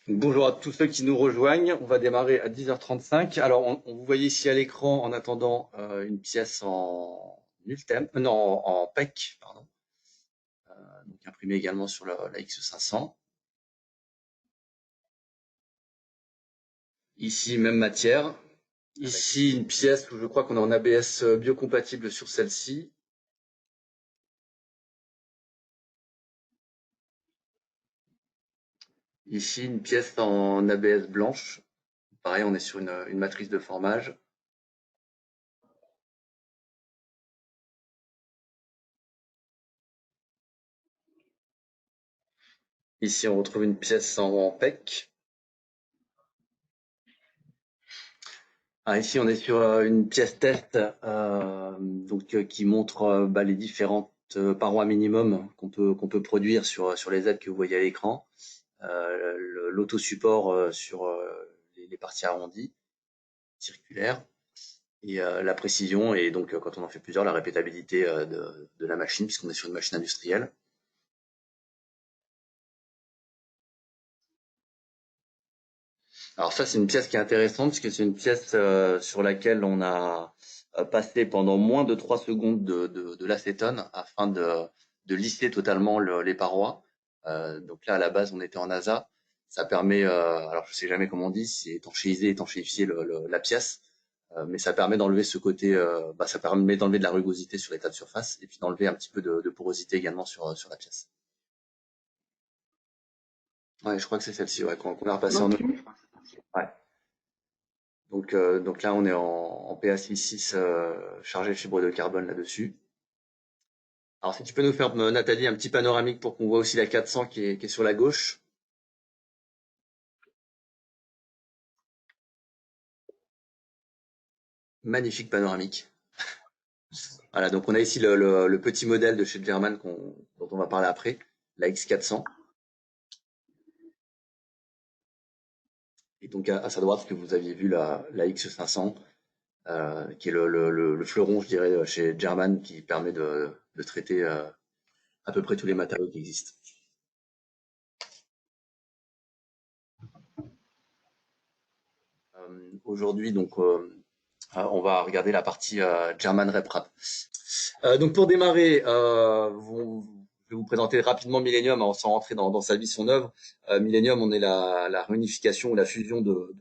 Bonjour à tous ceux qui nous rejoignent. On va démarrer à 10h35. Alors, vous voyez ici à l'écran, en attendant, une pièce en Ultem, non, en PEC, pardon, donc imprimée également sur la X500. Ici, même matière. Ici, une pièce où je crois qu'on est en ABS biocompatible sur celle-ci. Ici, une pièce en ABS blanche. Pareil, on est sur une matrice de formage. Ici, on retrouve une pièce en PEC. Ah, ici, on est sur une pièce test qui montre les différentes parois minimum qu'on peut produire sur les aides que vous voyez à l'écran. L'autosupport sur les parties arrondies, circulaires, et la précision, et donc quand on en fait plusieurs, la répétabilité de la machine, puisqu'on est sur une machine industrielle. Alors ça, c'est une pièce qui est intéressante, puisque c'est une pièce sur laquelle on a passé pendant moins de 3 secondes de l'acétone afin de lisser totalement les parois. Donc là, à la base, on était en ASA. Ça permet, alors je sais jamais comment on dit, c'est étanchéifier la pièce, mais ça permet d'enlever ce côté, ça permet d'enlever de la rugosité sur l'état de surface et puis d'enlever un petit peu de porosité également sur la pièce. Ouais, je crois que c'est celle-ci, ouais, qu'on a repassé en. Ok. Ouais. Donc là, on est en PA66 chargé fibre de carbone là-dessus. Alors, si tu peux nous faire, Nathalie, un petit panoramique pour qu'on voit aussi la 400 qui est sur la gauche. Magnifique panoramique. Voilà, donc on a ici le petit modèle de chez German dont on va parler après, la X400. Et donc à sa droite, ce que vous aviez vu, la X500, qui est le fleuron, je dirais, chez German, qui permet de traiter à peu près tous les matériaux qui existent. Aujourd'hui, donc, on va regarder la partie German RepRap. Donc pour démarrer, je vais vous présenter rapidement Millennium sans rentrer dans sa vie, son œuvre. Millennium, on est la réunification ou la fusion de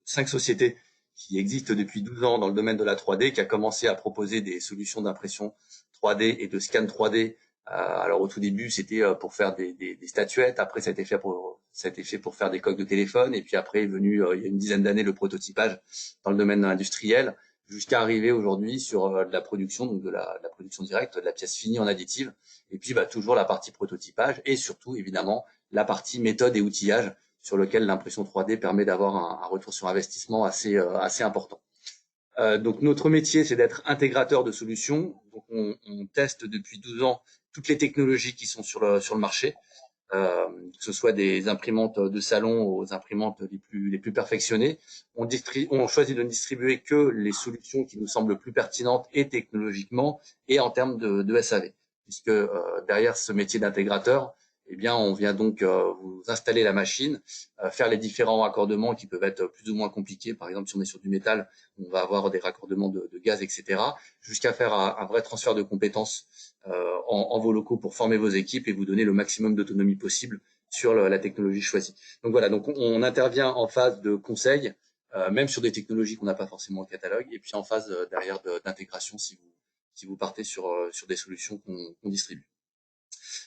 5 sociétés qui existent depuis 12 ans dans le domaine de la 3D, qui a commencé à proposer des solutions d'impression 3D et de scan 3D. Alors au tout début, c'était pour faire des statuettes. Après, ça a été fait pour faire des coques de téléphone. Et puis après est venu, il y a une dizaine d'années, le prototypage dans le domaine industriel, jusqu'à arriver aujourd'hui sur de la production, donc de la production directe, de la pièce finie en additive, et puis toujours la partie prototypage, et surtout évidemment la partie méthode et outillage, sur lequel l'impression 3D permet d'avoir un retour sur investissement assez important. Donc notre métier, c'est d'être intégrateur de solutions. Donc on teste depuis 12 ans toutes les technologies qui sont sur le marché, que ce soit des imprimantes de salon aux imprimantes les plus perfectionnées. On choisit de ne distribuer que les solutions qui nous semblent les plus pertinentes et technologiquement et en termes de SAV. Puisque derrière ce métier d'intégrateur, eh bien, on vient donc vous installer la machine, faire les différents raccordements qui peuvent être plus ou moins compliqués. Par exemple, si on est sur du métal, on va avoir des raccordements de gaz, etc., jusqu'à faire un vrai transfert de compétences en vos locaux pour former vos équipes et vous donner le maximum d'autonomie possible sur la technologie choisie. Donc voilà, donc on intervient en phase de conseil, même sur des technologies qu'on n'a pas forcément au catalogue, et puis en phase derrière d'intégration si vous partez sur des solutions qu'on distribue.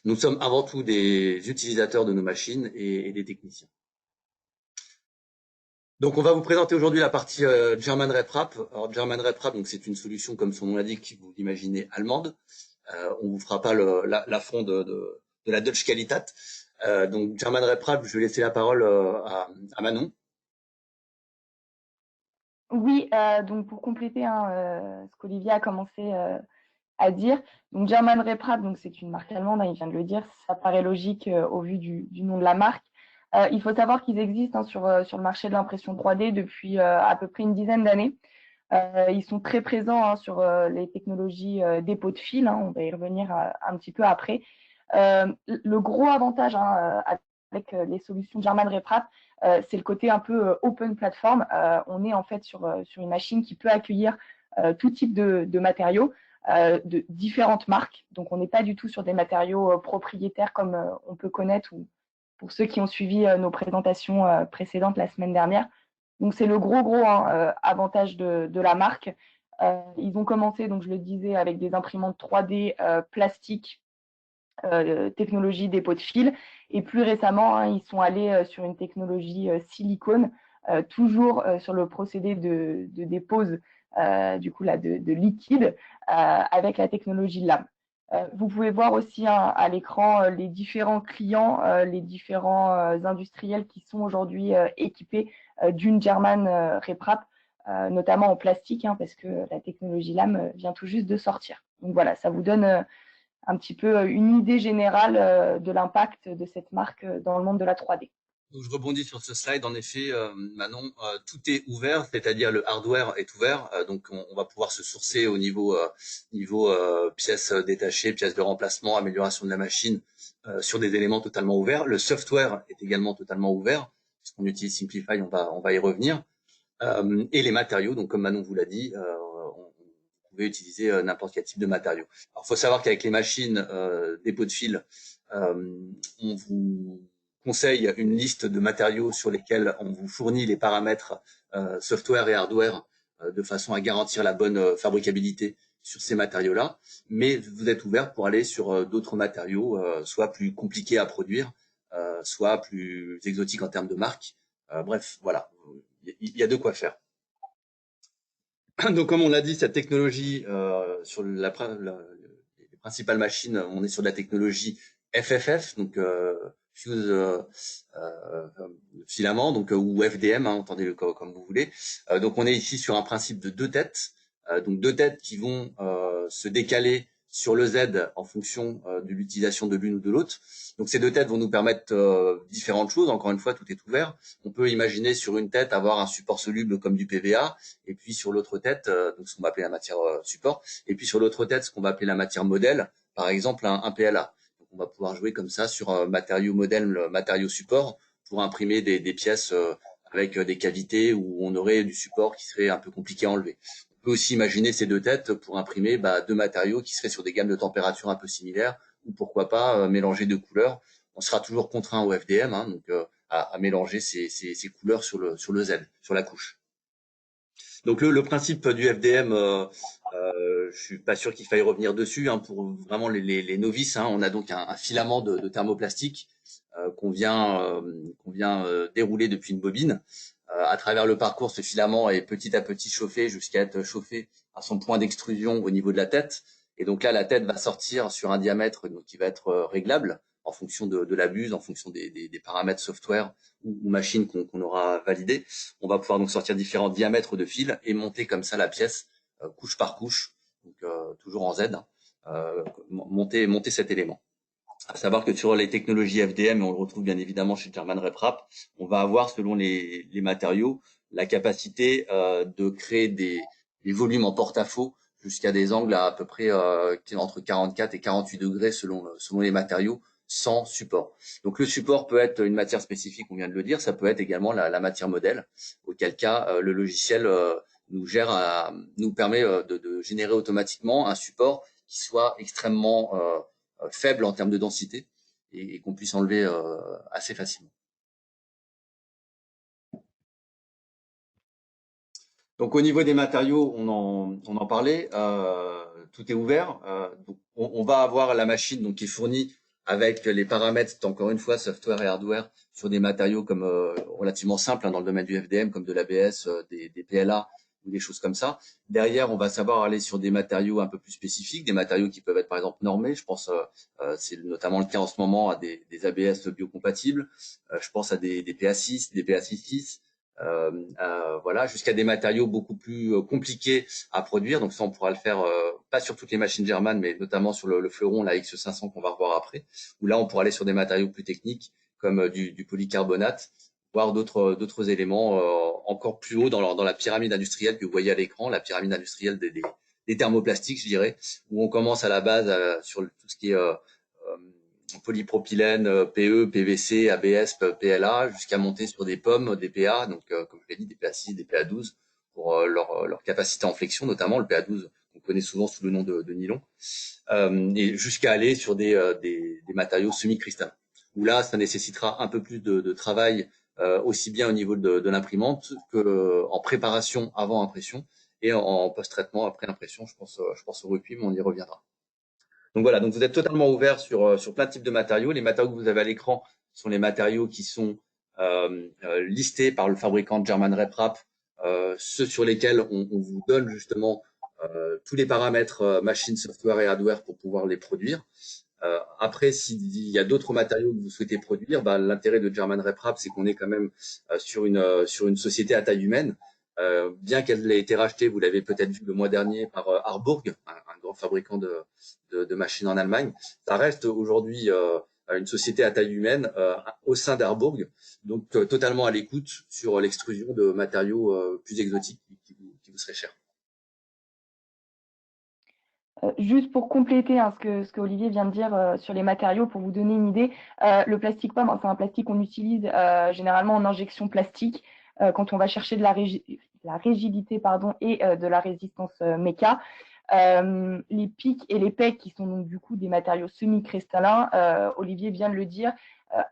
Nous sommes avant tout des utilisateurs de nos machines et des techniciens. Donc on va vous présenter aujourd'hui la partie German RepRap. Alors German RepRap, donc c'est une solution comme son nom l'indique, vous l'imaginez, allemande. On vous fera pas l'affront de la Deutsche Qualität. Donc German RepRap, je vais laisser la parole à Manon. Oui, donc pour compléter ce qu'Olivier a commencé à dire, donc German RepRap, donc c'est une marque allemande, il vient de le dire, ça paraît logique au vu du nom de la marque. Il faut savoir qu'ils existent sur le marché de l'impression 3D depuis à peu près une dizaine d'années. Ils sont très présents sur les technologies dépôt de fil, on va y revenir un petit peu après. Le gros avantage avec avec les solutions German RepRap, c'est le côté un peu open platform. On est en fait sur une machine qui peut accueillir tout type de matériaux de différentes marques. Donc, on n'est pas du tout sur des matériaux propriétaires comme on peut connaître ou pour ceux qui ont suivi nos présentations précédentes la semaine dernière. Donc, c'est le gros avantage de la marque. Ils ont commencé, donc je le disais, avec des imprimantes 3D plastiques, technologie dépôt de fil. Et plus récemment, ils sont allés sur une technologie silicone, toujours sur le procédé de dépose du coup là de liquide avec la technologie LAM. Vous pouvez voir aussi à l'écran les différents clients, les différents industriels qui sont aujourd'hui équipés d'une German RepRap, notamment en plastique, parce que la technologie LAM vient tout juste de sortir. Donc voilà, ça vous donne un petit peu une idée générale de l'impact de cette marque dans le monde de la 3D. Donc, je rebondis sur ce slide. En effet, Manon, tout est ouvert, c'est-à-dire le hardware est ouvert. Donc, on va pouvoir se sourcer au niveau pièces détachées, pièces de remplacement, amélioration de la machine sur des éléments totalement ouverts. Le software est également totalement ouvert, puisqu'on utilise Simplify, on va y revenir. Et les matériaux, donc comme Manon vous l'a dit, vous pouvez utiliser n'importe quel type de matériaux. Alors, il faut savoir qu'avec les machines dépôt de fil, on vous conseille une liste de matériaux sur lesquels on vous fournit les paramètres software et hardware de façon à garantir la bonne fabricabilité sur ces matériaux-là. Mais vous êtes ouvert pour aller sur d'autres matériaux, soit plus compliqués à produire, soit plus exotiques en termes de marque. Bref, voilà, il y a de quoi faire. Donc, comme on l'a dit, cette technologie sur les principales machines, on est sur de la technologie FFF, donc fuse filament, donc ou FDM, entendez-le comme vous voulez. Donc, on est ici sur un principe de deux têtes, donc deux têtes qui vont se décaler sur le Z en fonction de l'utilisation de l'une ou de l'autre. Donc, ces deux têtes vont nous permettre différentes choses. Encore une fois, tout est ouvert. On peut imaginer sur une tête avoir un support soluble comme du PVA, et puis sur l'autre tête, donc ce qu'on va appeler la matière support, et puis sur l'autre tête, ce qu'on va appeler la matière modèle, par exemple un PLA. Donc, on va pouvoir jouer comme ça sur matériaux modèle, matériaux support, pour imprimer des pièces avec des cavités où on aurait du support qui serait un peu compliqué à enlever. On peut aussi imaginer ces deux têtes pour imprimer deux matériaux qui seraient sur des gammes de température un peu similaires, ou pourquoi pas mélanger deux couleurs. On sera toujours contraint au FDM, donc à mélanger ces couleurs sur le Z, sur la couche. Donc le principe du FDM, je suis pas sûr qu'il faille revenir dessus pour vraiment les novices. On a donc un filament de thermoplastique qu'on vient dérouler depuis une bobine. À travers le parcours, ce filament est petit à petit chauffé jusqu'à être chauffé à son point d'extrusion au niveau de la tête. Et donc là, la tête va sortir sur un diamètre qui va être réglable en fonction de la buse, en fonction des paramètres software ou machine qu'on aura validé. On va pouvoir donc sortir différents diamètres de fil et monter comme ça la pièce couche par couche, donc toujours en Z, monter cet élément. À savoir que sur les technologies FDM, et on le retrouve bien évidemment chez German RepRap, on va avoir selon les matériaux la capacité de créer des volumes en porte-à-faux jusqu'à des angles à peu près entre 44 et 48 degrés selon les matériaux, sans support. Donc le support peut être une matière spécifique, on vient de le dire, ça peut être également la matière modèle, auquel cas le logiciel nous permet de générer automatiquement un support qui soit extrêmement faible en termes de densité et qu'on puisse enlever assez facilement. Donc au niveau des matériaux, on en parlait, tout est ouvert. Donc on va avoir la machine donc qui est fournie avec les paramètres, encore une fois, software et hardware, sur des matériaux comme relativement simples dans le domaine du FDM, comme de l'ABS, des PLA ou des choses comme ça. Derrière, on va savoir aller sur des matériaux un peu plus spécifiques, des matériaux qui peuvent être par exemple normés. Je pense, c'est notamment le cas en ce moment, à des ABS biocompatibles. Je pense à des PA6, des PA66. Voilà, jusqu'à des matériaux beaucoup plus compliqués à produire. Donc ça, on pourra le faire pas sur toutes les machines German, mais notamment sur le fleuron, la X500 qu'on va revoir après, où là, on pourra aller sur des matériaux plus techniques comme du polycarbonate, voire d'autres éléments encore plus haut dans la pyramide industrielle que vous voyez à l'écran, la pyramide industrielle des thermoplastiques, je dirais, où on commence à la base sur tout ce qui est polypropylène, PE, PVC, ABS, PLA, jusqu'à monter sur des pommes, des PA, donc comme je l'ai dit, des PA6, des PA12 pour leur capacité en flexion, notamment le PA12 qu'on connaît souvent sous le nom de nylon, et jusqu'à aller sur des matériaux semi-cristallins. Où là, ça nécessitera un peu plus de travail, aussi bien au niveau de l'imprimante que en préparation avant impression et en post-traitement après impression. Je pense au recuit, mais on y reviendra. Donc voilà, donc vous êtes totalement ouvert sur plein de types de matériaux. Les matériaux que vous avez à l'écran sont les matériaux qui sont listés par le fabricant German RepRap, ceux sur lesquels on vous donne justement tous les paramètres machine, software et hardware pour pouvoir les produire. Après, s'il y a d'autres matériaux que vous souhaitez produire, bah, l'intérêt de German RepRap, c'est qu'on est quand même sur une société à taille humaine. Bien qu'elle ait été rachetée, vous l'avez peut-être vu le mois dernier par Harburg, un grand fabricant de machines en Allemagne. Ça reste aujourd'hui une société à taille humaine au sein d'Harburg, donc totalement à l'écoute sur l'extrusion de matériaux plus exotiques qui vous seraient chers. Juste pour compléter hein, ce que Olivier vient de dire sur les matériaux, pour vous donner une idée, le plastique pomme, hein, c'est un plastique qu'on utilise généralement en injection plastique quand on va chercher de la rigidité pardon, et de la résistance méca. Les pics et les pecs qui sont donc du coup des matériaux semi-cristallins, Olivier vient de le dire,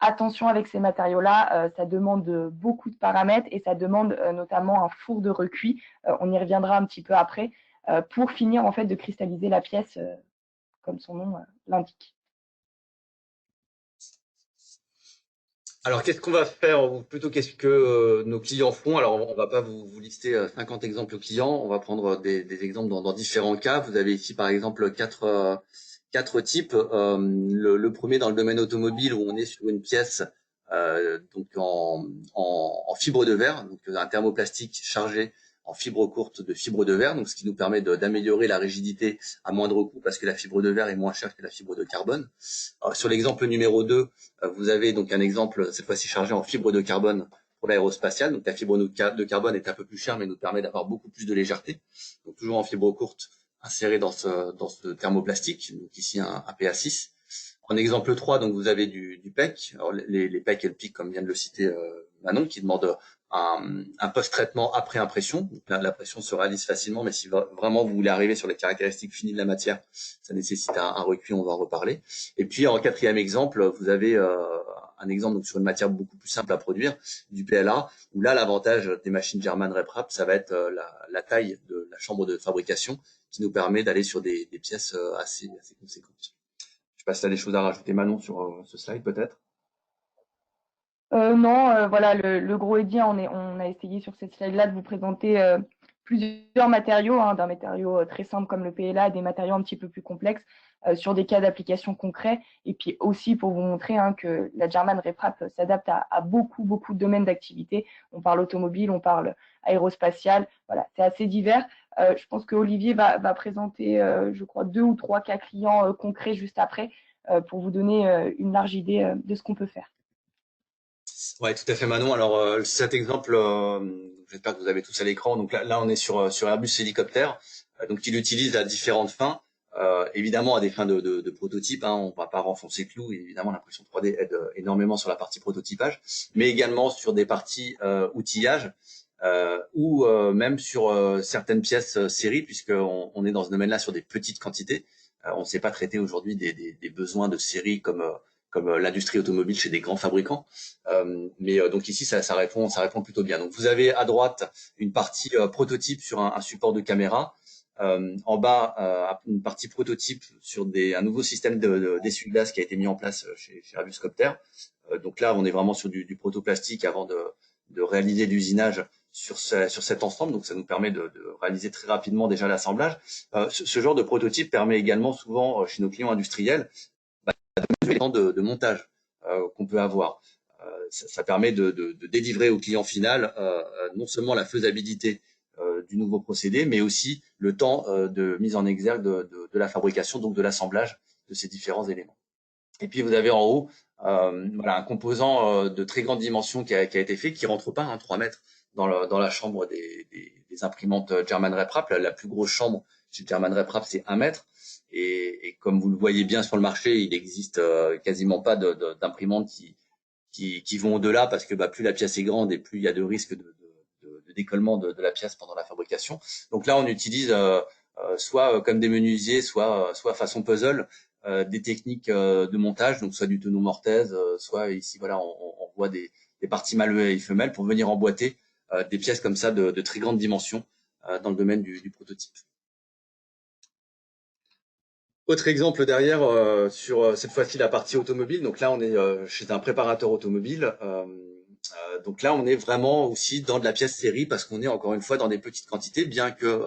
attention avec ces matériaux-là, ça demande beaucoup de paramètres et ça demande notamment un four de recuit, on y reviendra un petit peu après, pour finir en fait de cristalliser la pièce comme son nom l'indique. Alors, qu'est-ce qu'on va faire, ou plutôt qu'est-ce que nos clients font? Alors, on va pas vous lister 50 exemples clients, on va prendre des exemples dans différents cas. Vous avez ici, par exemple, quatre types. Le premier dans le domaine automobile, où on est sur une pièce donc en fibre de verre, donc un thermoplastique chargé en fibre courte de fibre de verre, donc ce qui nous permet d'améliorer la rigidité à moindre coût parce que la fibre de verre est moins chère que la fibre de carbone. Alors, sur l'exemple numéro 2, vous avez donc un exemple, cette fois-ci chargé en fibre de carbone pour l'aérospatiale. Donc la fibre de carbone est un peu plus chère, mais nous permet d'avoir beaucoup plus de légèreté. Donc toujours en fibre courte, insérée dans ce thermoplastique, donc ici un PA6. En exemple 3, donc vous avez du PEC. Alors les PEC et le PIC, comme vient de le citer Manon, qui demande un post-traitement après impression. Donc là, la pression se réalise facilement, mais si vraiment vous voulez arriver sur les caractéristiques finies de la matière, ça nécessite un recuit, on va en reparler. Et puis en quatrième exemple, vous avez un exemple donc sur une matière beaucoup plus simple à produire, du PLA, où là l'avantage des machines German RepRap, ça va être la taille de la chambre de fabrication, qui nous permet d'aller sur des pièces assez conséquentes. Je sais pas si tu as des choses à rajouter, Manon, sur ce slide peut-être. Non, voilà, le gros est dit, on a essayé sur cette slide-là de vous présenter plusieurs matériaux, hein, d'un matériau très simple comme le PLA à des matériaux un petit peu plus complexes sur des cas d'application concrets. Et puis aussi pour vous montrer hein, que la German RepRap s'adapte à beaucoup, beaucoup de domaines d'activité. On parle automobile, on parle aérospatial, voilà, c'est assez divers. Je pense que Olivier va présenter, je crois, 2 ou 3 cas clients concrets juste après pour vous donner une large idée de ce qu'on peut faire. Ouais, tout à fait, Manon. Alors, cet exemple, j'espère que vous avez tous à l'écran. Donc là, on est sur Airbus hélicoptère, donc il utilise à différentes fins. Évidemment, à des fins de prototype, hein, on va pas renfoncer le clou. Évidemment, l'impression 3D aide énormément sur la partie prototypage, mais également sur des parties outillage ou même sur certaines pièces série, puisqu'on est dans ce domaine-là sur des petites quantités. On ne sait pas traiter aujourd'hui des besoins de série comme l'industrie automobile chez des grands fabricants. Mais donc ici, ça répond plutôt bien. Donc vous avez à droite une partie prototype sur un support de caméra. En bas, une partie prototype sur un nouveau système d'essuie-glace qui a été mis en place chez Airbus Copter. Donc là, on est vraiment sur du protoplastique avant de réaliser l'usinage sur cet ensemble. Donc ça nous permet de réaliser très rapidement déjà l'assemblage. Ce genre de prototype permet également souvent chez nos clients industriels le temps de montage qu'on peut avoir. Ça permet de délivrer au client final non seulement la faisabilité du nouveau procédé, mais aussi le temps de mise en exergue de la fabrication, donc de l'assemblage de ces différents éléments. Et puis vous avez en haut voilà, un composant de très grande dimension qui a été fait, qui rentre pas, 3 mètres, dans la chambre des imprimantes German RepRap, la plus grosse chambre chez German RepRap, c'est 1 mètre. Et comme vous le voyez bien sur le marché, il existe quasiment pas d'imprimantes qui vont au-delà parce que plus la pièce est grande et plus il y a de risques de décollement de la pièce pendant la fabrication. Donc là, on utilise soit comme des menuisiers, soit façon puzzle, des techniques de montage, donc soit du tonneau mortaise, soit ici, voilà, on voit des parties mâles et femelles pour venir emboîter des pièces comme ça de très grande dimension dans le domaine du prototype. Autre exemple derrière sur cette fois-ci la partie automobile. Donc là, on est chez un préparateur automobile. Donc là, on est vraiment aussi dans de la pièce série parce qu'on est encore une fois dans des petites quantités, bien que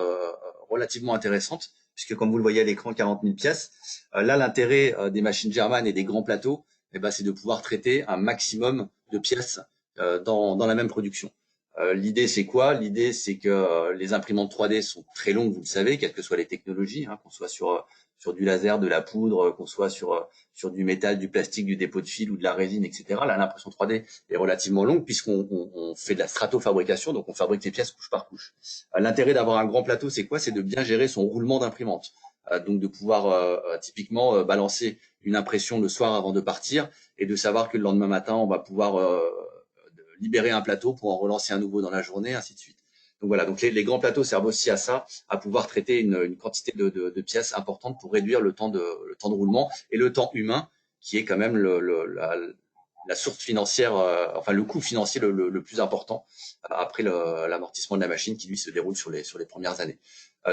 relativement intéressantes, puisque comme vous le voyez à l'écran, 40 000 pièces. Là, l'intérêt des machines German et des grands plateaux, c'est de pouvoir traiter un maximum de pièces dans la même production. L'idée, c'est quoi? L'idée, c'est que les imprimantes 3D sont très longues, vous le savez, quelles que soient les technologies, qu'on soit sur du laser, de la poudre, qu'on soit sur du métal, du plastique, du dépôt de fil ou de la résine, etc. Là, l'impression 3D est relativement longue puisqu'on fait de la stratofabrication, donc on fabrique les pièces couche par couche. L'intérêt d'avoir un grand plateau, c'est quoi? C'est de bien gérer son roulement d'imprimante. Donc de pouvoir typiquement balancer une impression le soir avant de partir et de savoir que le lendemain matin, on va pouvoir libérer un plateau pour en relancer un nouveau dans la journée, ainsi de suite. Donc voilà, donc les grands plateaux servent aussi à ça, à pouvoir traiter une quantité de pièces importante pour réduire le temps de roulement et le temps humain, qui est quand même la source financière, enfin le coût financier le plus important après l'amortissement de la machine qui lui se déroule sur les premières années.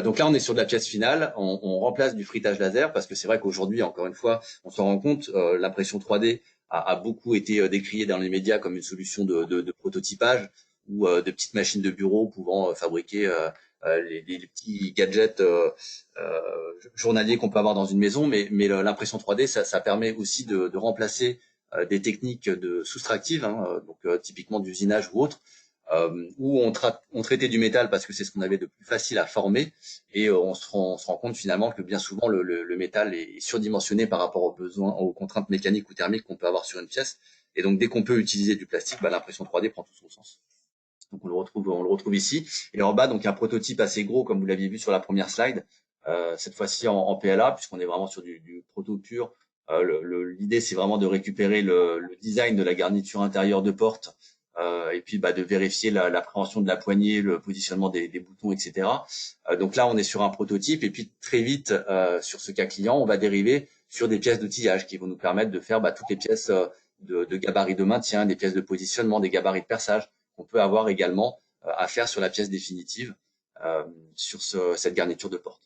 Donc là, on est sur de la pièce finale, on remplace du frittage laser parce que c'est vrai qu'aujourd'hui, encore une fois, on s'en rend compte, l'impression 3D a beaucoup été décriée dans les médias comme une solution de prototypage ou de petites machines de bureau pouvant fabriquer les petits gadgets journaliers qu'on peut avoir dans une maison, mais l'impression 3D, ça permet aussi de remplacer des techniques de soustractives, donc typiquement d'usinage ou autre, où on traitait du métal parce que c'est ce qu'on avait de plus facile à former, et on se rend compte finalement que bien souvent le métal est surdimensionné par rapport aux besoins, aux contraintes mécaniques ou thermiques qu'on peut avoir sur une pièce, et donc dès qu'on peut utiliser du plastique, l'impression 3D prend tout son sens. Donc on le retrouve ici. Et en bas, donc un prototype assez gros, comme vous l'aviez vu sur la première slide, cette fois-ci en PLA, puisqu'on est vraiment sur du proto pur. L'idée, c'est vraiment de récupérer le design de la garniture intérieure de porte, et puis de vérifier l'appréhension de la poignée, le positionnement des boutons, etc. Donc là, on est sur un prototype, et puis très vite, sur ce cas client, on va dériver sur des pièces d'outillage qui vont nous permettre de faire toutes les pièces de gabarit de maintien, des pièces de positionnement, des gabarits de perçage qu'on peut avoir également à faire sur la pièce définitive, sur cette garniture de porte.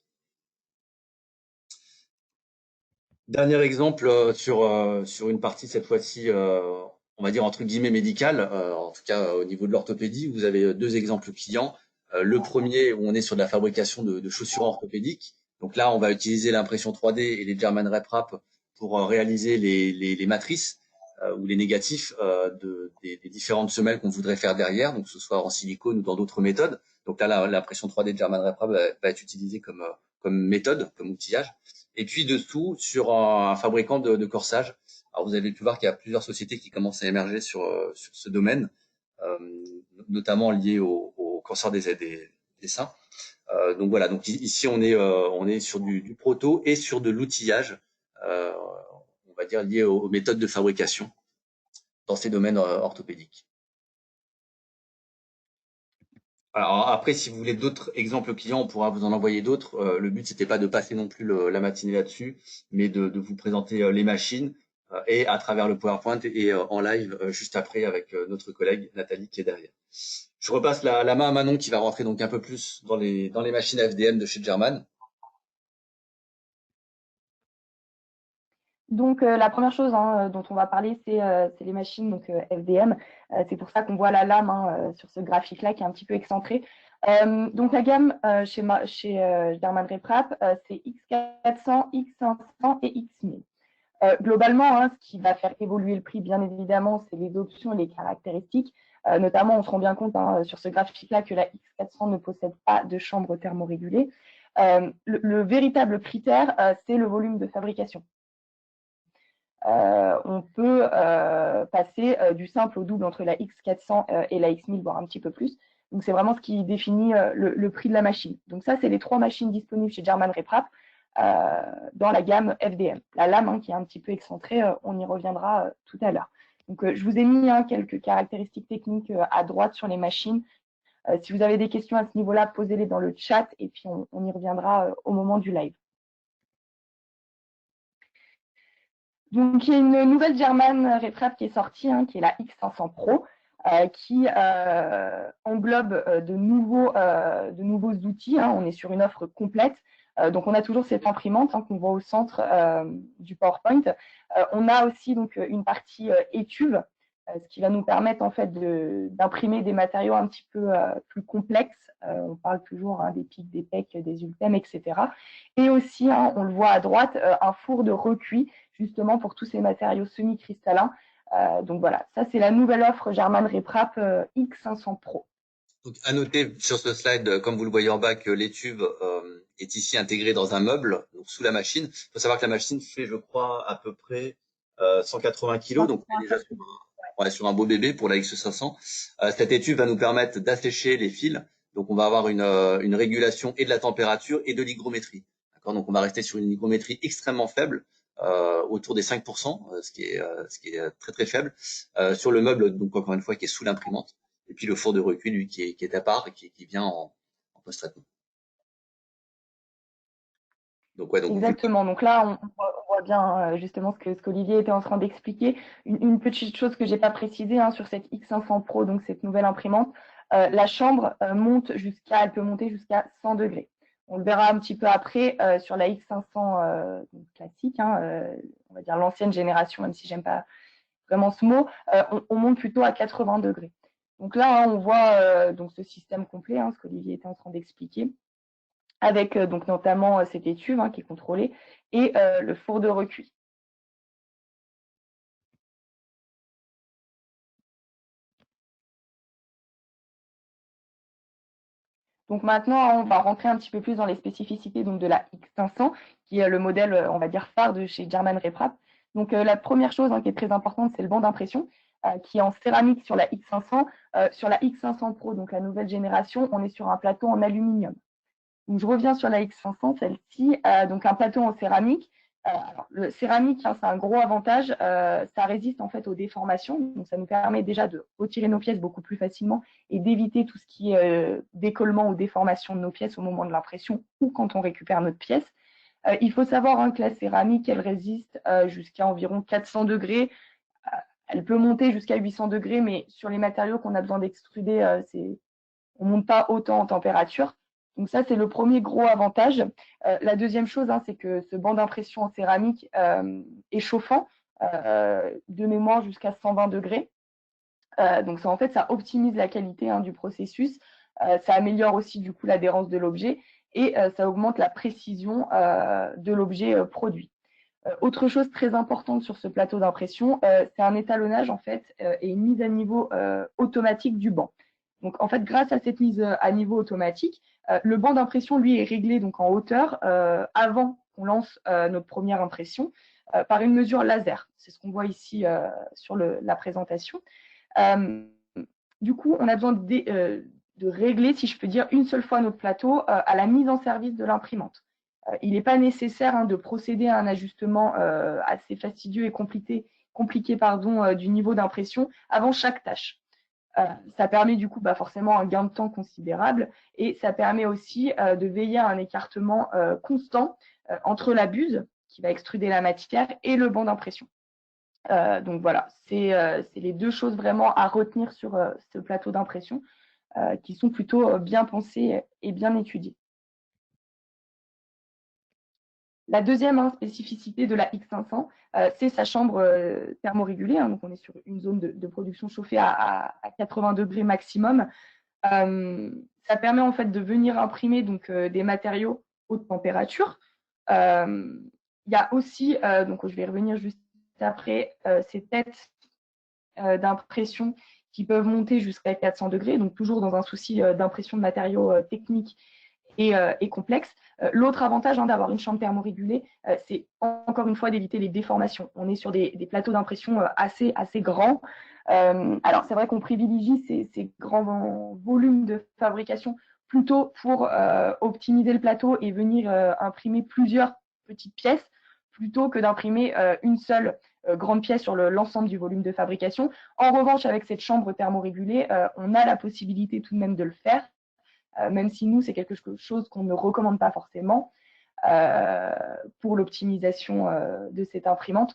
Dernier exemple sur une partie cette fois-ci, on va dire entre guillemets médicale, en tout cas au niveau de l'orthopédie. Vous avez deux exemples clients. Le premier où on est sur de la fabrication de chaussures orthopédiques. Donc là, on va utiliser l'impression 3D et les German RepRap pour réaliser les matrices ou les négatifs des différentes semelles qu'on voudrait faire derrière, donc que ce soit en silicone ou dans d'autres méthodes. Donc là, l'impression 3D de German RepRap va être utilisée comme méthode, comme outillage. Et puis dessous, sur un fabricant de corsage. Alors vous avez pu voir qu'il y a plusieurs sociétés qui commencent à émerger sur ce domaine, notamment lié au cancer des seins. Donc voilà, donc ici on est sur du proto et sur de l'outillage, on va dire lié aux méthodes de fabrication dans ces domaines orthopédiques. Alors après, si vous voulez d'autres exemples clients, on pourra vous en envoyer d'autres. Le but, c'était pas de passer non plus la matinée là-dessus, mais de vous présenter les machines et à travers le PowerPoint et en live juste après avec notre collègue Nathalie qui est derrière. Je repasse la main à Manon qui va rentrer donc un peu plus dans les machines FDM de chez German. Donc, la première chose dont on va parler, c'est les machines donc, FDM. C'est pour ça qu'on voit la lame sur ce graphique-là qui est un petit peu excentré. Donc, la gamme chez German RepRap, c'est X400, X500 et X1000. Globalement, ce qui va faire évoluer le prix, bien évidemment, c'est les options et les caractéristiques. Notamment, on se rend bien compte sur ce graphique-là que la X400 ne possède pas de chambre thermorégulée. Le véritable critère, c'est le volume de fabrication. On peut passer du simple au double entre la X400 et la X1000, voire un petit peu plus. Donc, c'est vraiment ce qui définit le prix de la machine. Donc, ça, c'est les 3 machines disponibles chez German Reprap dans la gamme FDM. La lame qui est un petit peu excentrée, on y reviendra tout à l'heure. Donc, je vous ai mis quelques caractéristiques techniques à droite sur les machines. Si vous avez des questions à ce niveau-là, posez-les dans le chat et puis on y reviendra au moment du live. Donc, il y a une nouvelle German Reprap qui est sortie, qui est la X500 Pro, qui englobe de nouveaux outils. On est sur une offre complète. Donc, on a toujours cette imprimante qu'on voit au centre du PowerPoint. On a aussi donc une partie étuve, ce qui va nous permettre en fait d'imprimer des matériaux un petit peu plus complexes. On parle toujours des pics, des pecs, des ultèmes, etc. Et aussi, on le voit à droite, un four de recuit, justement pour tous ces matériaux semi-cristallins. Donc voilà, ça c'est la nouvelle offre German Reprap X500 Pro. Donc, à noter sur ce slide, comme vous le voyez en bas, que l'étuve est ici intégrée dans un meuble, donc sous la machine. Il faut savoir que la machine fait, je crois, à peu près 180 kg, donc on est déjà sur un beau bébé pour la X500. Cette étuve va nous permettre d'assécher les fils. Donc, on va avoir une régulation et de la température et de l'hygrométrie. D'accord. Donc, on va rester sur une hygrométrie extrêmement faible, autour des 5%, ce qui est très très faible, sur le meuble, donc encore une fois, qui est sous l'imprimante. Et puis le four de recuit, lui, qui est à part et qui vient en post-traitement. Donc, ouais, exactement. Donc là, on voit bien justement ce qu'Olivier était en train d'expliquer. Une petite chose que j'ai pas précisée sur cette X500 Pro, donc cette nouvelle imprimante, la chambre elle peut monter jusqu'à 100 degrés. On le verra un petit peu après sur la X500 classique, on va dire l'ancienne génération, même si j'aime pas vraiment ce mot, on monte plutôt à 80 degrés. Donc là, on voit donc ce système complet, ce qu'Olivier était en train d'expliquer, avec donc notamment cette étuve qui est contrôlée et le four de recuit. Donc maintenant, on va rentrer un petit peu plus dans les spécificités donc, de la X500, qui est le modèle, on va dire, phare de chez German Reprap. Donc la première chose qui est très importante, c'est le banc d'impression, qui est en céramique sur la X500. Sur la X500 Pro, donc la nouvelle génération, on est sur un plateau en aluminium. Donc je reviens sur la X500, celle-ci, donc un plateau en céramique. Alors, le céramique, c'est un gros avantage, ça résiste en fait aux déformations, donc ça nous permet déjà de retirer nos pièces beaucoup plus facilement et d'éviter tout ce qui est décollement ou déformation de nos pièces au moment de l'impression ou quand on récupère notre pièce. Il faut savoir que la céramique, elle résiste jusqu'à environ 400 degrés. Elle peut monter jusqu'à 800 degrés, mais sur les matériaux qu'on a besoin d'extruder, on ne monte pas autant en température. Donc ça, c'est le premier gros avantage. La deuxième chose, c'est que ce banc d'impression en céramique est chauffant, de mémoire jusqu'à 120 degrés. Donc ça, en fait, ça optimise la qualité du processus. Ça améliore aussi du coup l'adhérence de l'objet et ça augmente la précision de l'objet produit. Autre chose très importante sur ce plateau d'impression, c'est un étalonnage en fait et une mise à niveau automatique du banc. Donc en fait, grâce à cette mise à niveau automatique, le banc d'impression lui est réglé donc en hauteur avant qu'on lance notre première impression par une mesure laser. C'est ce qu'on voit ici sur la présentation. Du coup, on a besoin de régler, si je peux dire, une seule fois notre plateau à la mise en service de l'imprimante. Il n'est pas nécessaire de procéder à un ajustement assez fastidieux et compliqué du niveau d'impression avant chaque tâche. Ça permet du coup forcément un gain de temps considérable et ça permet aussi de veiller à un écartement constant entre la buse qui va extruder la matière et le banc d'impression. Donc voilà, c'est les deux choses vraiment à retenir sur ce plateau d'impression qui sont plutôt bien pensées et bien étudiées. La deuxième spécificité de la X500, c'est sa chambre thermorégulée. Donc, on est sur une zone de production chauffée à 80 degrés maximum. Ça permet en fait de venir imprimer donc, des matériaux haute température. Il y a aussi, donc je vais revenir juste après, ces têtes d'impression qui peuvent monter jusqu'à 400 degrés, donc toujours dans un souci d'impression de matériaux techniques et complexe. L'autre avantage d'avoir une chambre thermorégulée, c'est encore une fois d'éviter les déformations. On est sur des plateaux d'impression assez grands. Alors, c'est vrai qu'on privilégie ces grands volumes de fabrication plutôt pour optimiser le plateau et venir imprimer plusieurs petites pièces plutôt que d'imprimer une seule grande pièce sur l'ensemble du volume de fabrication. En revanche, avec cette chambre thermorégulée, on a la possibilité tout de même de le faire, même si nous, c'est quelque chose qu'on ne recommande pas forcément pour l'optimisation de cette imprimante.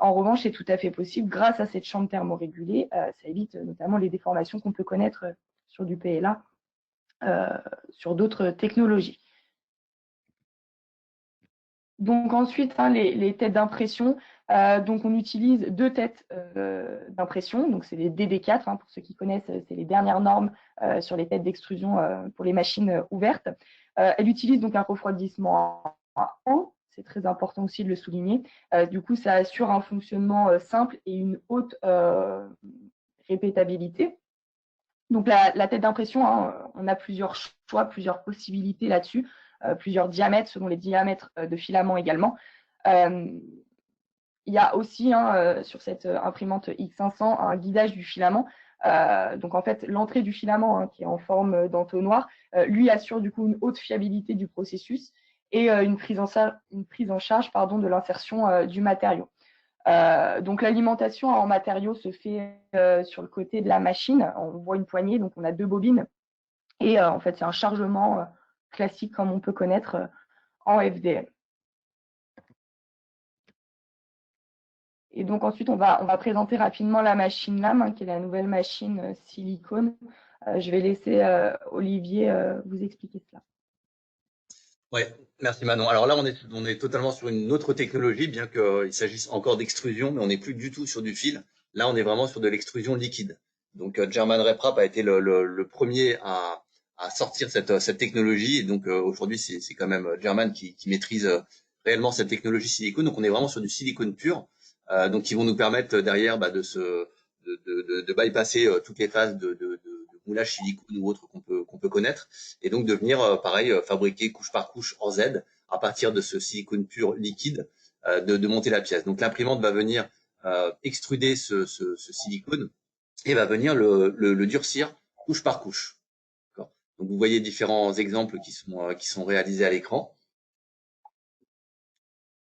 En revanche, c'est tout à fait possible grâce à cette chambre thermorégulée. Ça évite notamment les déformations qu'on peut connaître sur du PLA, sur d'autres technologies. Donc ensuite, les têtes d'impression. Donc on utilise 2 têtes d'impression. Donc c'est les DD4, pour ceux qui connaissent, c'est les dernières normes sur les têtes d'extrusion pour les machines ouvertes. Elle utilise donc un refroidissement à eau. C'est très important aussi de le souligner. Du coup, ça assure un fonctionnement simple et une haute répétabilité. Donc la tête d'impression, on a plusieurs choix, plusieurs possibilités là-dessus, plusieurs diamètres selon les diamètres de filament également. Il y a aussi sur cette imprimante X500 un guidage du filament. Donc en fait, l'entrée du filament qui est en forme d'entonnoir, lui assure du coup une haute fiabilité du processus et une prise en charge de l'insertion du matériau. Donc l'alimentation en matériaux se fait sur le côté de la machine. On voit une poignée, donc on a 2 bobines. Et en fait, c'est un chargement classique comme on peut connaître en FDM. Et donc ensuite, on va présenter rapidement la machine lame, qui est la nouvelle machine silicone. Je vais laisser Olivier vous expliquer cela. Oui, merci Manon. Alors là, on est totalement sur une autre technologie, bien qu'il s'agisse encore d'extrusion, mais on n'est plus du tout sur du fil. Là, on est vraiment sur de l'extrusion liquide. Donc, German RepRap a été le premier à sortir cette technologie. Et donc, aujourd'hui, c'est quand même German qui maîtrise réellement cette technologie silicone. Donc, on est vraiment sur du silicone pur, donc qui vont nous permettre derrière de bypasser toutes les phases de moulage silicone ou autre qu'on peut connaître, et donc de venir fabriquer couche par couche en Z à partir de ce silicone pur liquide, de monter la pièce. Donc l'imprimante va venir extruder ce silicone et va venir le durcir couche par couche. Donc vous voyez différents exemples qui sont réalisés à l'écran.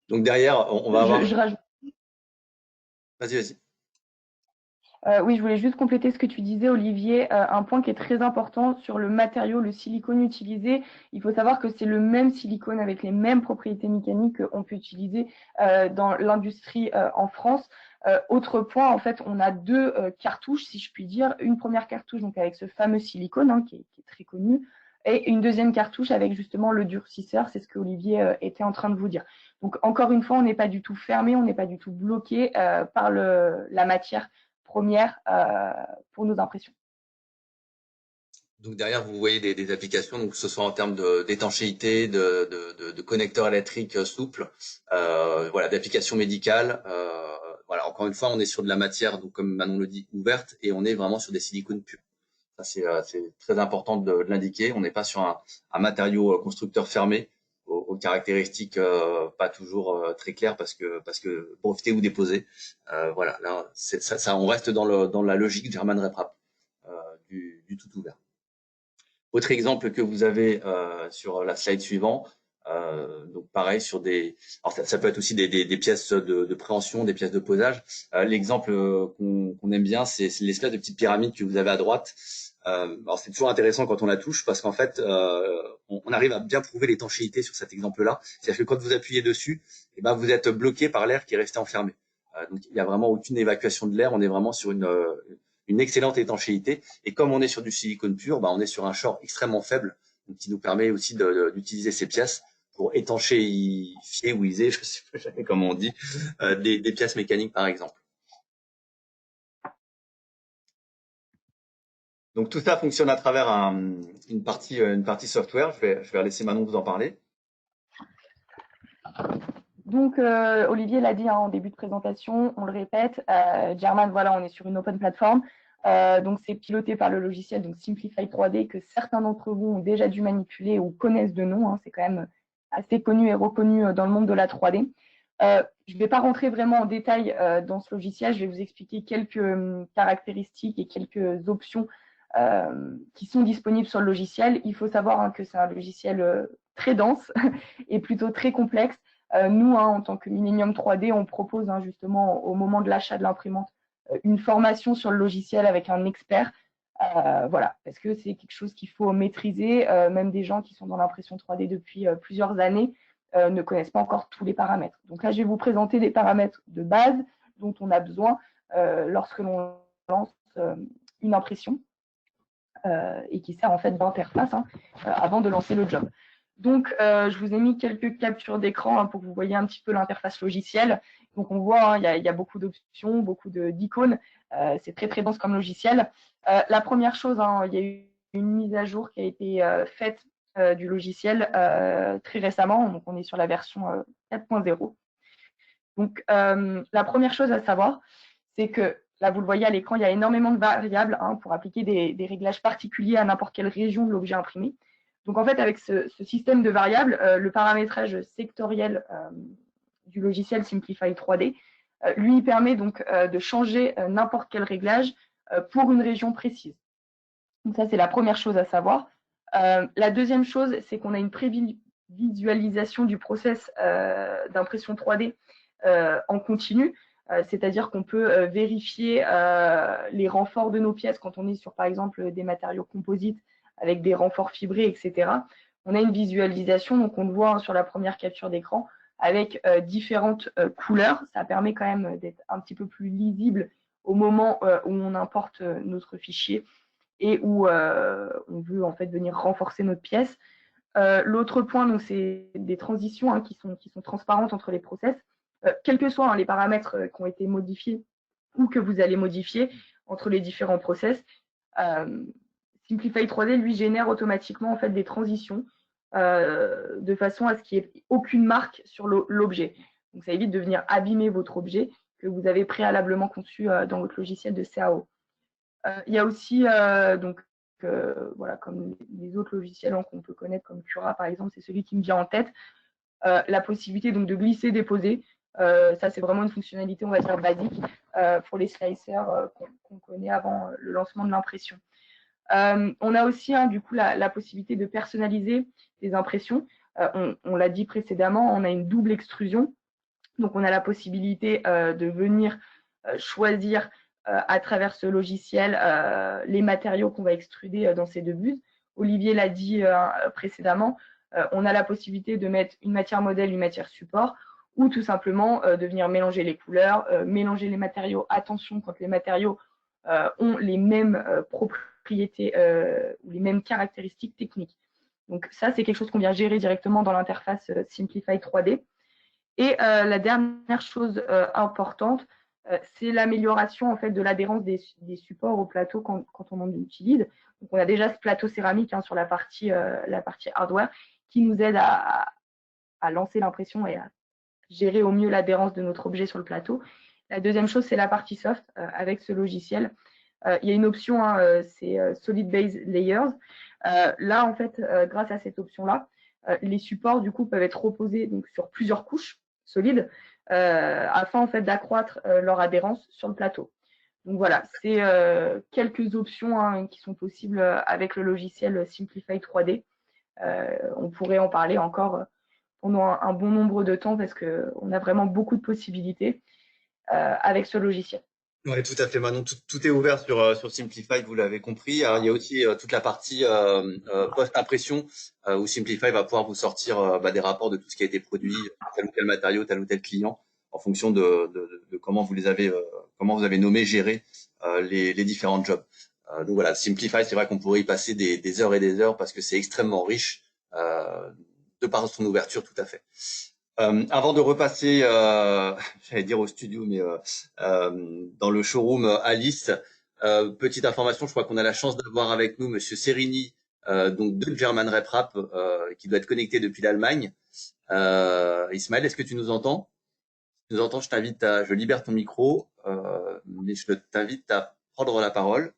Donc derrière, on va avoir. Je rajoute. Vas-y. Oui, je voulais juste compléter ce que tu disais, Olivier. Un point qui est très important sur le matériau, le silicone utilisé. Il faut savoir que c'est le même silicone avec les mêmes propriétés mécaniques qu'on peut utiliser dans l'industrie en France. Autre point, en fait, on a 2 cartouches, si je puis dire. Une première cartouche donc avec ce fameux silicone qui est très connu, et une deuxième cartouche avec justement le durcisseur. C'est ce que Olivier était en train de vous dire. Donc encore une fois, on n'est pas du tout fermé, on n'est pas du tout bloqué par la matière première pour nos impressions. Donc derrière, vous voyez des applications, donc que ce soit en termes d'étanchéité, de connecteurs électriques souples, voilà, d'applications médicales. Voilà, encore une fois, on est sur de la matière, donc comme Manon le dit, ouverte, et on est vraiment sur des silicones purs. Ça, c'est très important de l'indiquer. On n'est pas sur un matériau constructeur fermé, aux caractéristiques pas toujours très claires parce que breveté ou déposé. Voilà, là, ça, on reste dans la logique German RepRap du tout ouvert. Autre exemple que vous avez sur la slide suivante, donc pareil sur des, alors ça peut être aussi des pièces de préhension, des pièces de posage. L'exemple qu'on aime bien, c'est l'espèce de petite pyramide que vous avez à droite. Alors c'est toujours intéressant quand on la touche parce qu'en fait, on arrive à bien prouver l'étanchéité sur cet exemple-là. C'est-à-dire que quand vous appuyez dessus, et ben vous êtes bloqué par l'air qui est resté enfermé. Donc il n'y a vraiment aucune évacuation de l'air. On est vraiment sur une excellente étanchéité. Et comme on est sur du silicone pur, on est sur un short extrêmement faible, donc qui nous permet aussi d'utiliser ces pièces pour étanchéifier ou iser, je ne sais pas jamais comment on dit, des pièces mécaniques par exemple. Donc tout ça fonctionne à travers une partie software. Je vais laisser Manon vous en parler. Donc, Olivier l'a dit en début de présentation, on le répète, German, voilà, on est sur une open platform. Donc, c'est piloté par le logiciel donc Simplify 3D que certains d'entre vous ont déjà dû manipuler ou connaissent de nom. C'est quand même assez connu et reconnu dans le monde de la 3D. Je ne vais pas rentrer vraiment en détail dans ce logiciel. Je vais vous expliquer quelques caractéristiques et quelques options qui sont disponibles sur le logiciel. Il faut savoir que c'est un logiciel très dense et plutôt très complexe. Nous, en tant que Millennium 3D, on propose justement au moment de l'achat de l'imprimante une formation sur le logiciel avec un expert. Voilà, parce que c'est quelque chose qu'il faut maîtriser. Même des gens qui sont dans l'impression 3D depuis plusieurs années ne connaissent pas encore tous les paramètres. Donc là, je vais vous présenter des paramètres de base dont on a besoin lorsque l'on lance une impression et qui sert en fait d'interface avant de lancer le job. Donc, je vous ai mis quelques captures d'écran pour que vous voyez un petit peu l'interface logicielle. Donc, on voit, il y a beaucoup d'options, beaucoup d'icônes. C'est très, très dense comme logiciel. La première chose, il y a eu une mise à jour qui a été faite du logiciel très récemment. Donc, on est sur la version 4.0. Donc, la première chose à savoir, c'est que là, vous le voyez à l'écran, il y a énormément de variables pour appliquer des réglages particuliers à n'importe quelle région de l'objet imprimé. Donc, en fait, avec ce système de variables, le paramétrage sectoriel du logiciel Simplify 3D, lui, permet donc de changer n'importe quel réglage pour une région précise. Donc, ça, c'est la première chose à savoir. La deuxième chose, c'est qu'on a une prévisualisation du process d'impression 3D en continu. C'est-à-dire qu'on peut vérifier les renforts de nos pièces quand on est sur, par exemple, des matériaux composites avec des renforts fibrés, etc. On a une visualisation, donc on le voit sur la première capture d'écran, avec différentes couleurs. Ça permet quand même d'être un petit peu plus lisible au moment où on importe notre fichier et où on veut en fait venir renforcer notre pièce. L'autre point, donc, c'est des transitions qui sont transparentes entre les process, quels que soient les paramètres qui ont été modifiés ou que vous allez modifier entre les différents process. Simplify 3D, lui, génère automatiquement en fait des transitions de façon à ce qu'il n'y ait aucune marque sur l'objet. Donc, ça évite de venir abîmer votre objet que vous avez préalablement conçu dans votre logiciel de CAO. Il y a aussi, donc, voilà, comme les autres logiciels qu'on peut connaître, comme Cura par exemple, c'est celui qui me vient en tête, la possibilité donc de glisser, déposer. Ça, c'est vraiment une fonctionnalité, on va dire, basique pour les slicers qu'on connaît avant le lancement de l'impression. On a aussi, du coup, la possibilité de personnaliser les impressions. On l'a dit précédemment, on a une double extrusion. Donc, on a la possibilité de venir choisir à travers ce logiciel les matériaux qu'on va extruder dans ces deux buts. Olivier l'a dit précédemment, on a la possibilité de mettre une matière modèle, une matière support, ou tout simplement de venir mélanger les couleurs, mélanger les matériaux. Attention, quand les matériaux ont les mêmes propriétés ou les mêmes caractéristiques techniques. Donc ça, c'est quelque chose qu'on vient gérer directement dans l'interface Simplify 3D. Et la dernière chose importante, c'est l'amélioration en fait de l'adhérence des supports au plateau quand on en utilise. Donc, on a déjà ce plateau céramique sur la partie hardware qui nous aide à lancer l'impression et à gérer au mieux l'adhérence de notre objet sur le plateau. La deuxième chose, c'est la partie soft avec ce logiciel. Il y a une option, c'est Solid Base Layers. Là, en fait, grâce à cette option-là, les supports du coup peuvent être reposés donc, sur plusieurs couches solides afin en fait d'accroître leur adhérence sur le plateau. Donc voilà, c'est quelques options qui sont possibles avec le logiciel Simplify 3D. On pourrait en parler encore pendant un bon nombre de temps parce qu'on a vraiment beaucoup de possibilités avec ce logiciel. Oui, tout à fait, Manon. Tout est ouvert sur Simplify, vous l'avez compris. Alors, il y a aussi toute la partie post-impression où Simplify va pouvoir vous sortir des rapports de tout ce qui a été produit, tel ou tel matériau, tel ou tel client, en fonction de comment vous les avez, comment vous avez nommé, géré les différents jobs. Donc voilà, Simplify, c'est vrai qu'on pourrait y passer des heures et des heures parce que c'est extrêmement riche de par son ouverture, tout à fait. Avant de repasser, j'allais dire au studio, mais dans le showroom Alice, petite information, je crois qu'on a la chance d'avoir avec nous Monsieur Serini, donc de German Rep Rap, qui doit être connecté depuis l'Allemagne. Ismaël, est-ce que tu nous entends? Si tu nous entends, je libère ton micro, mais je t'invite à prendre la parole.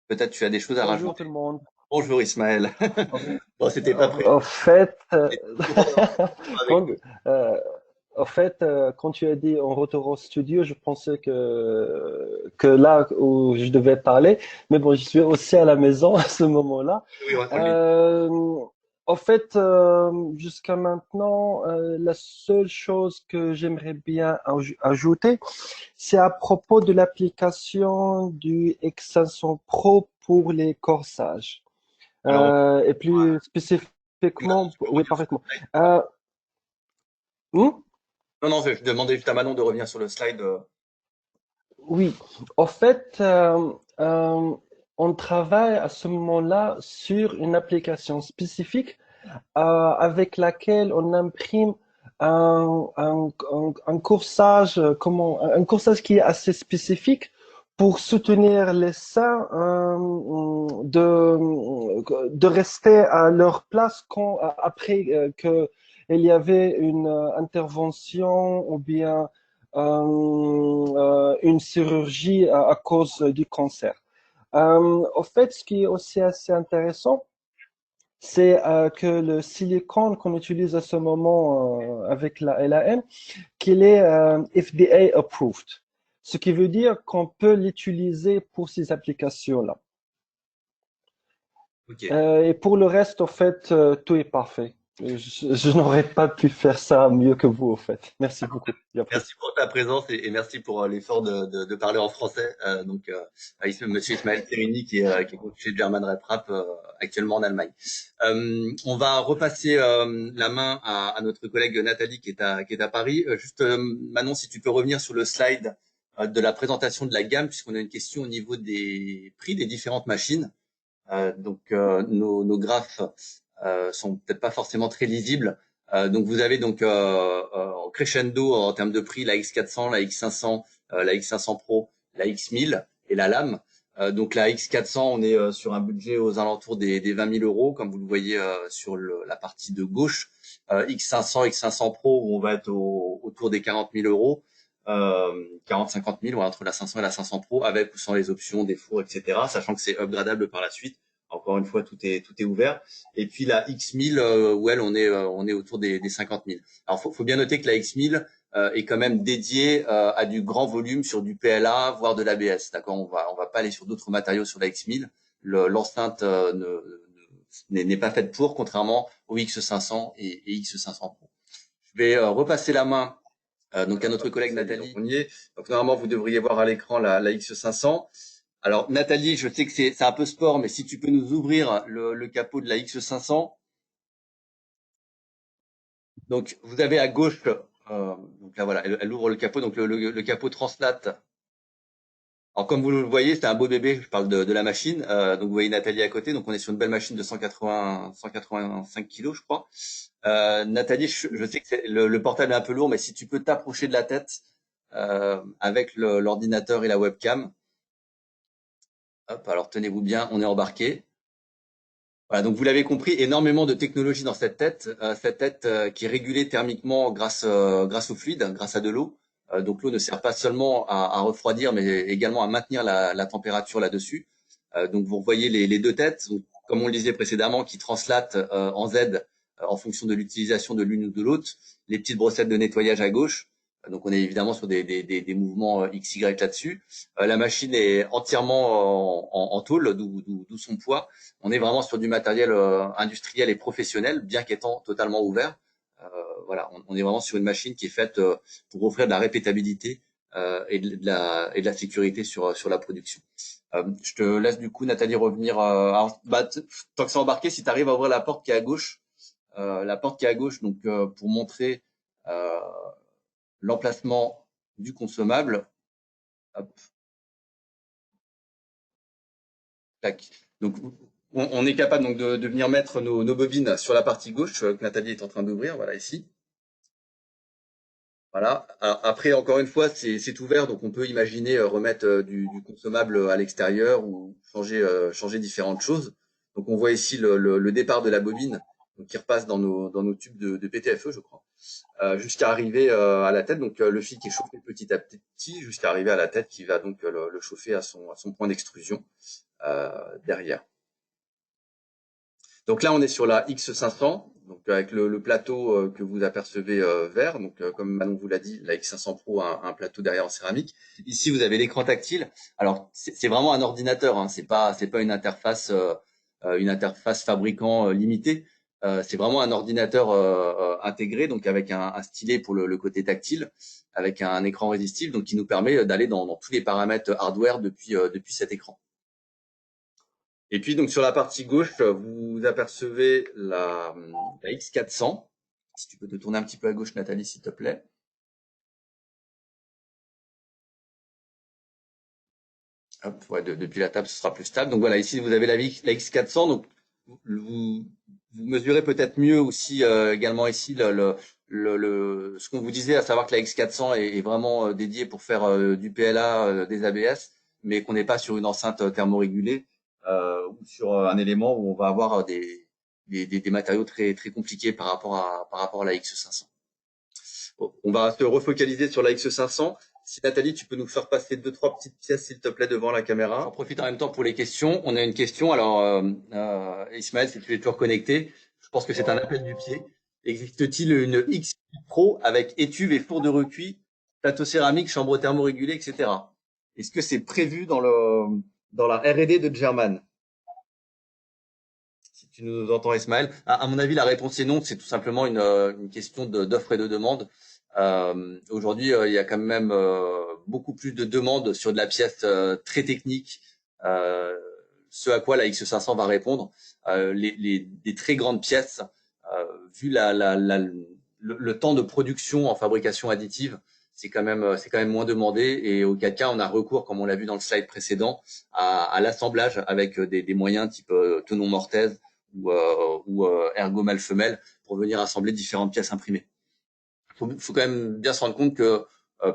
Peut-être tu as des choses à Bonjour rajouter. tout le monde. Bonjour Ismaël. En, Bon, c'était pas prévu. en fait, Mais toujours avec donc, nous. en fait, quand tu as dit on retourne au studio, je pensais que là où je devais parler, mais bon, je suis aussi à la maison à ce moment-là. Oui, on le dit. Euh, En fait, jusqu'à maintenant, la seule chose que j'aimerais bien ajouter, c'est à propos de l'application du X500 Pro pour les corsages. Alors, Et plus spécifiquement, tu peux oui, revenir sur le parfaitement. slide. Euh, hmm? Non, non, je demandais juste à Manon de revenir sur le slide. Oui, en fait, on travaille à ce moment-là sur une application spécifique avec laquelle on imprime un corsage, un corsage qui est assez spécifique pour soutenir les seins de rester à leur place après que il y avait une intervention ou bien une chirurgie à cause du cancer. Au fait, ce qui est aussi assez intéressant, c'est que le silicone qu'on utilise à ce moment avec la LAM, qu'il est FDA approved, ce qui veut dire qu'on peut l'utiliser pour ces applications-là. Ok. Et pour le reste, au fait, tout est parfait. Je n'aurais pas pu faire ça mieux que vous, au fait. Merci beaucoup, Merci j'apprécie. pour ta présence et merci pour l'effort de parler en français. Monsieur Ismaël Kérini qui est coach chez German Rep Rap actuellement en Allemagne. On va repasser la main à notre collègue Nathalie qui est à Paris. Manon, si tu peux revenir sur le slide de la présentation de la gamme, puisqu'on a une question au niveau des prix des différentes machines. Nos graphes sont peut-être pas forcément très lisibles. Donc vous avez donc en crescendo en termes de prix la X400, la X500, la X500 Pro, la X1000 et la lame. Donc la X400, on est sur un budget aux alentours des 20 000 euros, comme vous le voyez sur la partie de gauche. X500, X500 Pro, où on va être autour des 40 000 euros. 40-50 000, entre la 500 et la 500 Pro, avec ou sans les options, des fours, etc. Sachant que c'est upgradable par la suite. Encore une fois, tout est ouvert. Et puis la X1000, où elle, on est autour des 50 000. Alors, faut bien noter que la X1000 est quand même dédiée à du grand volume sur du PLA, voire de l'ABS. D'accord, on va pas aller sur d'autres matériaux sur la X1000. L'enceinte n'est pas faite pour, contrairement au X500 et X500 Pro. Je vais repasser la main donc à notre collègue Nathalie Fournier. Donc normalement vous devriez voir à l'écran la X500. Alors Nathalie, je sais que c'est un peu sport, mais si tu peux nous ouvrir le capot de la X500. Donc vous avez à gauche, donc là voilà, elle ouvre le capot, donc le capot translate. Alors comme vous le voyez, c'est un beau bébé, je parle de la machine. Donc vous voyez Nathalie à côté, donc on est sur une belle machine de 185 kilos, je crois. Nathalie, je sais que le portable est un peu lourd, mais si tu peux t'approcher de la tête avec l'ordinateur et la webcam. Hop, alors tenez-vous bien, on est embarqué. Voilà, donc vous l'avez compris, énormément de technologie dans cette tête qui est régulée thermiquement grâce au fluide, grâce à de l'eau. Donc l'eau ne sert pas seulement à refroidir, mais également à maintenir la température là-dessus. Donc vous voyez les deux têtes, donc, comme on le disait précédemment, qui translatent en Z en fonction de l'utilisation de l'une ou de l'autre. Les petites brossettes de nettoyage à gauche. Donc on est évidemment sur des mouvements XY là-dessus. La machine est entièrement en tôle, d'où son poids. On est vraiment sur du matériel industriel et professionnel, bien qu'étant totalement ouvert. Euh, voilà, on est vraiment sur une machine qui est faite pour offrir de la répétabilité et de la sécurité sur la production. Je te laisse du coup, Nathalie, revenir. Tant que c'est embarqué, si tu arrives à ouvrir la porte qui est à gauche, donc pour montrer euh, l'emplacement du consommable. Hop, tac. Donc, on est capable donc de venir mettre nos bobines sur la partie gauche que Nathalie est en train d'ouvrir. Voilà ici. Voilà. Alors, après, encore une fois, c'est ouvert, donc on peut imaginer remettre du consommable à l'extérieur ou changer différentes choses. Donc, on voit ici le départ de la bobine donc, qui repasse dans nos tubes de PTFE, je crois, jusqu'à arriver à la tête. Donc, le fil qui est chauffé petit à petit jusqu'à arriver à la tête qui va donc le chauffer à son point d'extrusion derrière. Donc là, on est sur la X500. Donc avec le plateau que vous apercevez vert, donc comme Manon vous l'a dit, la X500 Pro a un plateau derrière en céramique. Ici vous avez l'écran tactile. Alors c'est vraiment un ordinateur, hein. C'est pas une interface fabricant limitée. C'est vraiment un ordinateur intégré, donc avec un stylet pour le côté tactile, avec un écran résistif, donc qui nous permet d'aller dans tous les paramètres hardware depuis cet écran. Et puis donc sur la partie gauche, vous apercevez la X400. Si tu peux te tourner un petit peu à gauche, Nathalie, s'il te plaît. Hop, ouais, depuis la table, ce sera plus stable. Donc voilà, ici vous avez la X400. Donc vous mesurez peut-être mieux aussi également ici ce qu'on vous disait, à savoir que la X400 est vraiment dédiée pour faire du PLA, des ABS, mais qu'on n'est pas sur une enceinte thermorégulée ou sur un élément où on va avoir des matériaux très très compliqués par rapport à la X500. Bon, on va se refocaliser sur la X500. Si Nathalie, tu peux nous faire passer 2-3 petites pièces, s'il te plaît, devant la caméra. J'en profite en même temps pour les questions. On a une question. Alors, Ismaël, si tu es toujours connecté, je pense que c'est un appel du pied. Existe-t-il une X Pro avec étuve et four de recuit, plateau céramique, chambre thermorégulée, etc. Est-ce que c'est prévu dans la R&D de German? Si tu nous entends, Ismaël. À mon avis, la réponse est non. C'est tout simplement une question d'offre et de demande. Aujourd'hui, il y a quand même beaucoup plus de demandes sur de la pièce très technique, ce à quoi la X500 va répondre. Des très grandes pièces, vu le temps de production en fabrication additive, c'est quand même moins demandé, et auquel cas on a recours, comme on l'a vu dans le slide précédent, à l'assemblage avec des moyens type tenon mortaise ou ergot mâle-femelle pour venir assembler différentes pièces imprimées. Faut quand même bien se rendre compte que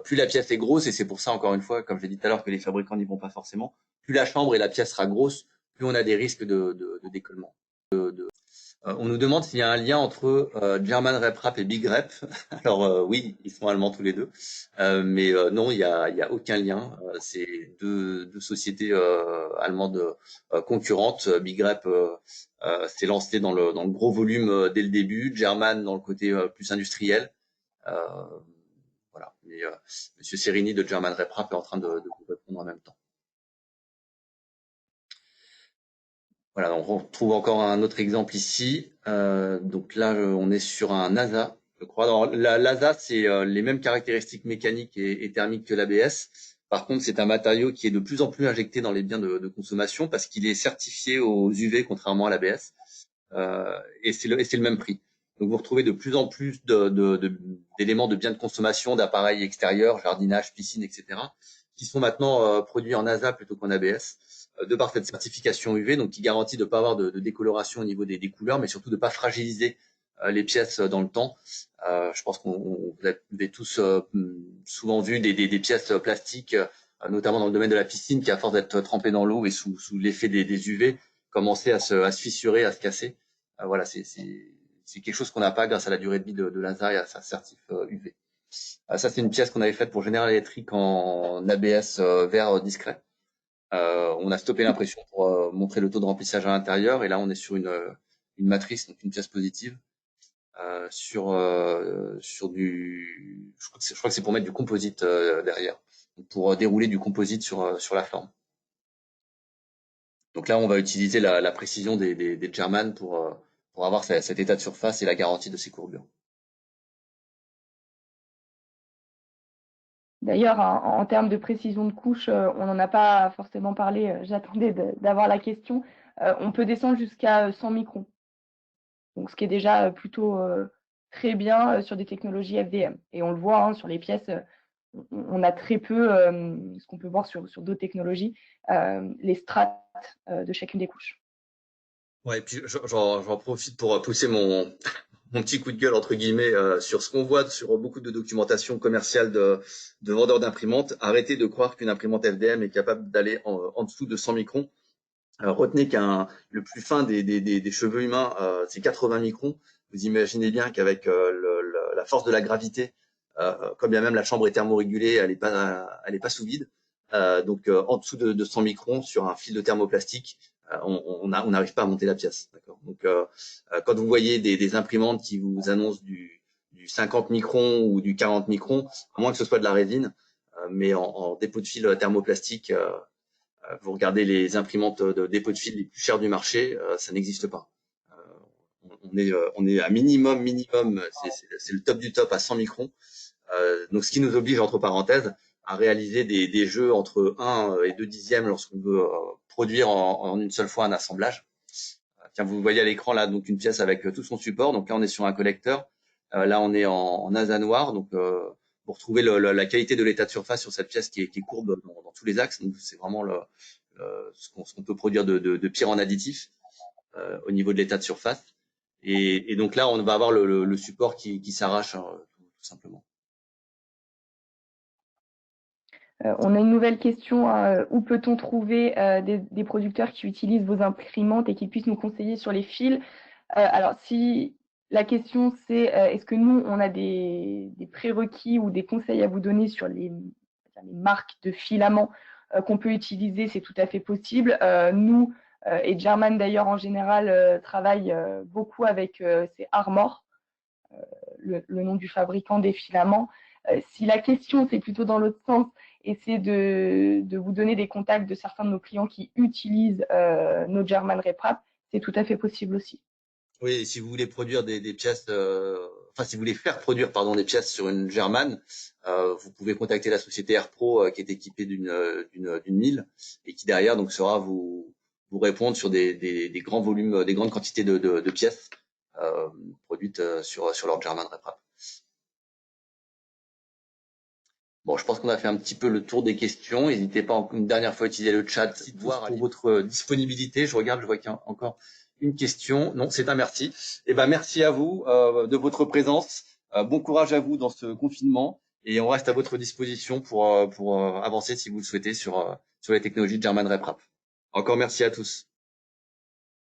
plus la pièce est grosse, et c'est pour ça, encore une fois, comme j'ai dit tout à l'heure, que les fabricants n'y vont pas forcément, plus la chambre et la pièce sera grosse, plus on a des risques de décollement. On nous demande s'il y a un lien entre German Rep Rap et Big Rep. Alors oui, ils sont allemands tous les deux, mais non, il y a aucun lien. C'est deux sociétés allemandes concurrentes. Big Rep s'est lancé dans le gros volume dès le début, German dans le côté plus industriel. Voilà. Mais Monsieur Serini de German Rep Rap est en train de vous répondre en même temps. Voilà, donc on retrouve encore un autre exemple ici. Donc là, on est sur un ASA, je crois. Alors, l'ASA, c'est les mêmes caractéristiques mécaniques et thermiques que l'ABS. Par contre, c'est un matériau qui est de plus en plus injecté dans les biens de consommation parce qu'il est certifié aux UV, contrairement à l'ABS. Et c'est le même prix. Donc, vous retrouvez de plus en plus d'éléments de biens de consommation, d'appareils extérieurs, jardinage, piscine, etc., qui sont maintenant produits en ASA plutôt qu'en ABS, de par cette certification UV, donc qui garantit de ne pas avoir de décoloration au niveau des couleurs, mais surtout de ne pas fragiliser les pièces dans le temps. Je pense qu'on vous avez tous souvent vu des pièces plastiques, notamment dans le domaine de la piscine, qui à force d'être trempées dans l'eau et sous l'effet des UV, commençaient à se fissurer, à se casser. Voilà, c'est quelque chose qu'on n'a pas grâce à la durée de vie de l'ASA et à sa certif UV. Ça, c'est une pièce qu'on avait faite pour General Electric en ABS vert discret. On a stoppé l'impression pour montrer le taux de remplissage à l'intérieur, et là on est sur une matrice, donc une pièce positive, sur du, je crois que c'est pour mettre du composite derrière, pour dérouler du composite sur la forme. Donc là on va utiliser la précision des German pour avoir cet état de surface et la garantie de ces courbures. D'ailleurs, en termes de précision de couche, on n'en a pas forcément parlé, j'attendais d'avoir la question. On peut descendre jusqu'à 100 microns. Donc, ce qui est déjà plutôt très bien sur des technologies FDM. Et on le voit hein, sur les pièces, on a très peu, ce qu'on peut voir sur d'autres technologies, les strates de chacune des couches. Ouais, et puis j'en profite pour pousser mon petit coup de gueule entre guillemets sur ce qu'on voit sur beaucoup de documentation commerciale de vendeurs d'imprimantes. Arrêtez de croire qu'une imprimante FDM est capable d'aller en dessous de 100 microns. Retenez le plus fin des cheveux humains, c'est 80 microns. Vous imaginez bien qu'avec la force de la gravité, comme bien même la chambre est thermorégulée, elle est pas sous vide. Donc en dessous de 100 microns sur un fil de thermoplastique, on n'arrive pas à monter la pièce. D'accord. Donc, quand vous voyez des imprimantes qui vous annoncent du 50 microns ou du 40 microns, à moins que ce soit de la résine, mais en dépôt de fil thermoplastique, vous regardez les imprimantes de dépôt de fil les plus chères du marché, ça n'existe pas. On est à minimum, c'est le top du top à 100 microns. Donc, ce qui nous oblige, entre parenthèses, à réaliser des jeux entre 1 et 2 dixièmes lorsqu'on veut produire en une seule fois un assemblage. Tiens, vous voyez à l'écran là donc une pièce avec tout son support. Donc là, on est sur un collecteur. Là, on est en asa noir. Donc, pour trouver la qualité de l'état de surface sur cette pièce qui est courbe dans tous les axes. Donc, c'est vraiment ce qu'on peut produire de pire en additif au niveau de l'état de surface. Et donc là, on va avoir le support qui s'arrache tout simplement. On a une nouvelle question. Où peut-on trouver des producteurs qui utilisent vos imprimantes et qui puissent nous conseiller sur les fils? Alors, si la question c'est est-ce que nous, on a des prérequis ou des conseils à vous donner sur les marques de filaments qu'on peut utiliser, c'est tout à fait possible. Nous, et German d'ailleurs en général, travaille beaucoup avec c'est Armor, le nom du fabricant des filaments. Si la question c'est plutôt dans l'autre sens, et c'est de vous donner des contacts de certains de nos clients qui utilisent nos German RepRap, c'est tout à fait possible aussi. Oui, et si vous voulez produire des pièces, si vous voulez faire produire des pièces sur une German, vous pouvez contacter la société AirPro qui est équipée d'une mille et qui derrière donc saura vous répondre sur des grands volumes, des grandes quantités de pièces produites sur leur German RepRap. Bon, je pense qu'on a fait un petit peu le tour des questions. N'hésitez pas une dernière fois à utiliser le chat pour votre disponibilité. Je regarde, je vois qu'il y a encore une question. Non, c'est un merci. Eh ben, merci à vous de votre présence. Bon courage à vous dans ce confinement et on reste à votre disposition pour avancer si vous le souhaitez sur les technologies de German RepRap. Encore merci à tous.